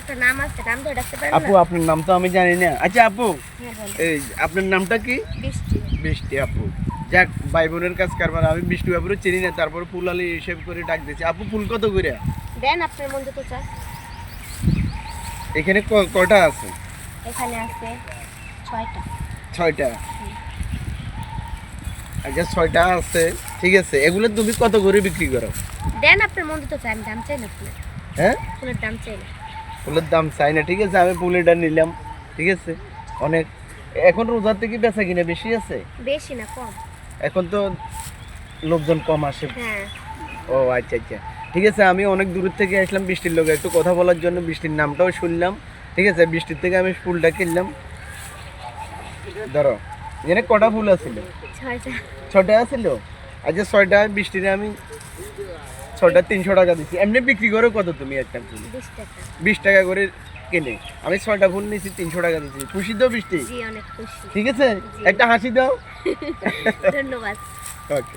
একটা নাম আছে, নাম ধরে ডাকতে পারেন আপু না? আপনার নাম তো আমি জানি না। আচ্ছা আপু, হ্যাঁ বলেন। এই আপনার নামটা কি? বৃষ্টি। বৃষ্টি আপু। যাক, ভাই বোনের কাজ কারবার, আমি বৃষ্টি আপুরে চিনি না, তারপর ফুল আলী হিসেব করে ডাক দিয়েছি। আপু ফুল কত করে? দেন আপনার মন যত চায়। এখানে কটা আছে? এখানে আছে 6টা। 6টা। আচ্ছা 6টা আছে, ঠিক আছে। এগুলো তুমি কত করে বিক্রি করো? দেন আপনার মন যত চায়, আমি দাম চাই না ফুলের। হ্যাঁ, ফুলের দাম চাই না। ফুলের দাম চাই না, ঠিক আছে। আমি ফুলটা নিলাম, ঠিক আছে। অনেক, এখন রোজার থেকে বেচা কিনা বেশি আছে? বেশি না, কম। এখন তো লোকজন কম আসে। হ্যাঁ। ও আচ্ছা আচ্ছা, ঠিক আছে। আমি অনেক দূর থেকে আসলাম বৃষ্টির লোকে একটু কথা বলার জন্য, বৃষ্টির নামটাও শুনলাম, ঠিক আছে। বৃষ্টির থেকে আমি ফুলটা কিনলাম। ধরো, এখানে কটা ফুল আছিল? 6টা। 6টা আছিল। আচ্ছা 6টা বৃষ্টিরে আমি 6টা 300 টাকা দিচ্ছি। এমনি বিক্রি করো কত তুমি একটা ফুল? 20 টাকা। 20 টাকা করে কিনে আমি 6টা ফুল নিয়েছি, 300 টাকা দিচ্ছি। খুশি তো বৃষ্টি? জি, অনেক খুশি। ঠিক আছে, একটা হাসি দাও। ধন্যবাদ। ওকে।